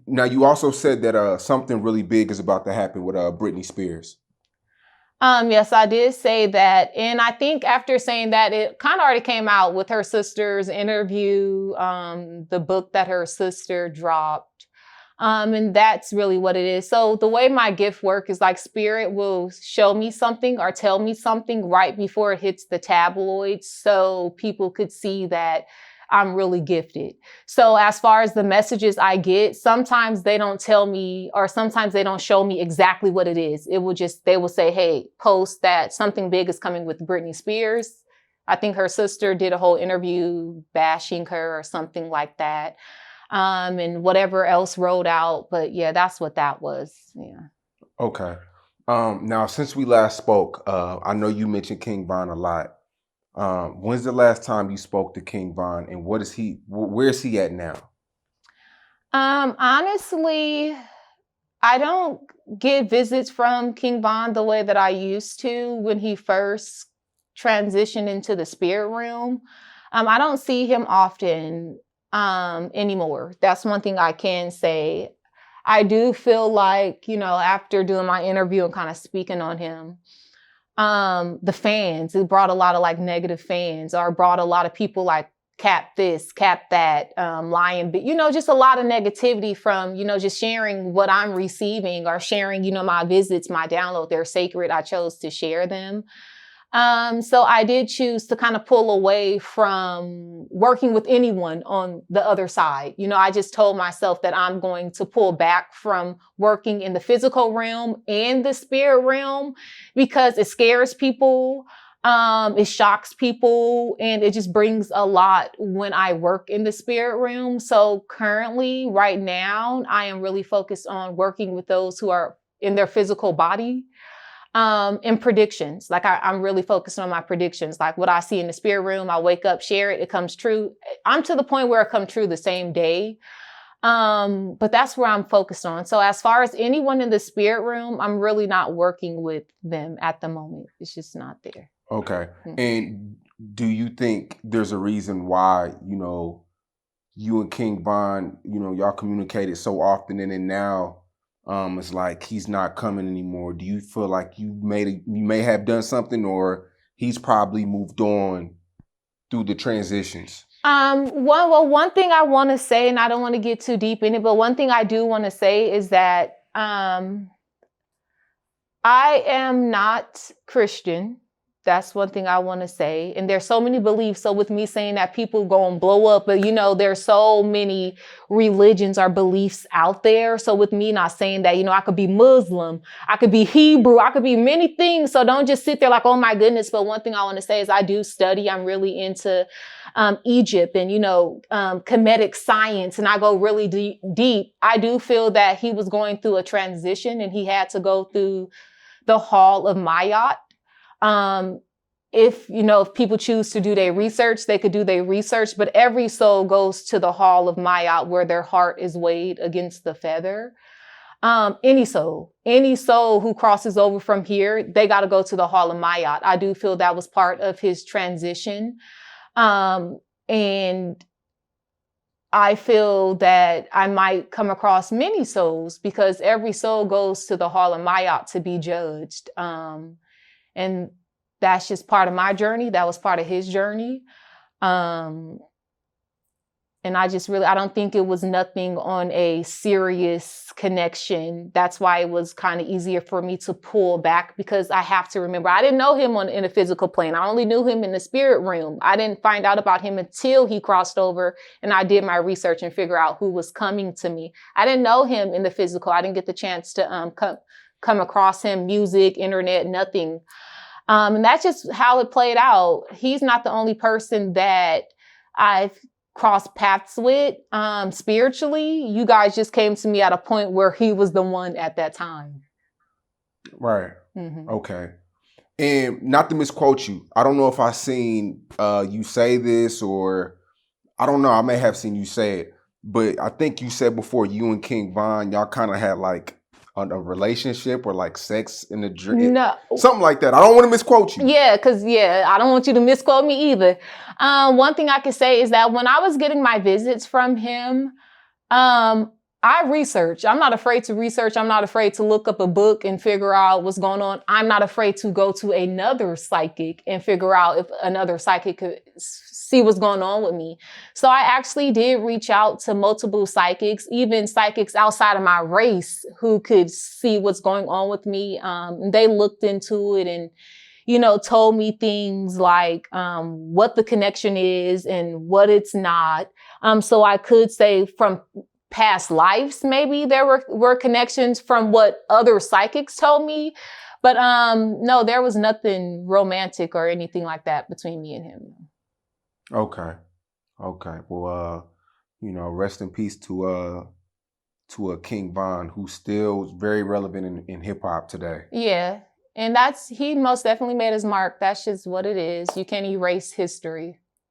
Now, you also said that something really big is about to happen with Britney Spears. Yes, I did say that. And I think after saying that, it kind of already came out with her sister's interview, the book that her sister dropped. And that's really what it is. So the way my gift work is like spirit will show me something or tell me something right before it hits the tabloids so people could see that I'm really gifted. So as far as the messages I get, sometimes they don't tell me or sometimes they don't show me exactly what it is. They will say, hey, post that something big is coming with Britney Spears. I think her sister did a whole interview bashing her or something like that. And whatever else rolled out. But yeah, that's what that was. Yeah. Okay. Now, since we last spoke, I know you mentioned King Von a lot. When's the last time you spoke to King Von, and where is he at now? Honestly, I don't get visits from King Von the way that I used to when he first transitioned into the spirit realm. I don't see him often anymore. That's one thing I can say. I do feel like, after doing my interview and kind of speaking on him, the fans, it brought a lot of like negative fans or brought a lot of people like cap this, cap that, lying, but just a lot of negativity from, just sharing what I'm receiving or sharing, my visits, my download, they're sacred. I chose to share them. So I did choose to kind of pull away from working with anyone on the other side. I just told myself that I'm going to pull back from working in the physical realm and the spirit realm because it scares people. It shocks people and it just brings a lot when I work in the spirit realm. So currently, right now, I am really focused on working with those who are in their physical body. In predictions, like I'm really focused on my predictions. Like what I see in the spirit room, I wake up, share it, it comes true. I'm to the point where it comes true the same day. But that's where I'm focused on. So as far as anyone in the spirit room, I'm really not working with them at the moment. It's just not there. Okay. Mm-hmm. And do you think there's a reason why, you and King Von, y'all communicated so often and then now it's like he's not coming anymore? Do you feel like you may have done something, or he's probably moved on through the transitions? One thing I want to say, and I don't want to get too deep in it, but one thing I do want to say is that I am not Christian. That's one thing I want to say. And there's so many beliefs. So with me saying that people go and blow up, but there's so many religions or beliefs out there. So with me not saying that, I could be Muslim, I could be Hebrew, I could be many things. So don't just sit there like, oh my goodness. But one thing I want to say is I do study. I'm really into Egypt and, Kemetic science. And I go really deep. I do feel that he was going through a transition and he had to go through the Hall of Maat. If people choose to do their research, they could do their research, but every soul goes to the Hall of Maat where their heart is weighed against the feather. Any soul who crosses over from here, they got to go to the Hall of Maat. I do feel that was part of his transition. And I feel that I might come across many souls because every soul goes to the Hall of Maat to be judged. And that's just part of my journey. That was part of his journey. And I don't think it was nothing on a serious connection. That's why it was kind of easier for me to pull back because I have to remember, I didn't know him in a physical plane. I only knew him in the spirit realm. I didn't find out about him until he crossed over and I did my research and figure out who was coming to me. I didn't know him in the physical. I didn't get the chance to come across him, music, internet, nothing. And that's just how it played out. He's not the only person that I've crossed paths with spiritually. You guys just came to me at a point where he was the one at that time. Right. Mm-hmm. Okay. And not to misquote you, I don't know if I seen you say this or I don't know. I may have seen you say it, but I think you said before you and King Von, y'all kind of had like on a relationship or like sex in the dream, No. something like that. I don't want to misquote you. Yeah, because I don't want you to misquote me either. One thing I could say is that when I was getting my visits from him, I research. I'm not afraid to research. I'm not afraid to look up a book and figure out what's going on. I'm not afraid to go to another psychic and figure out if another psychic could see what's going on with me. So I actually did reach out to multiple psychics, even psychics outside of my race who could see what's going on with me. They looked into it and told me things like what the connection is and what it's not. So I could say from past lives, maybe there were connections from what other psychics told me. But no, there was nothing romantic or anything like that between me and him. Okay. Okay. Well, rest in peace to King Von, who's still very relevant in hip hop today. Yeah. And he most definitely made his mark. That's just what it is. You can't erase history.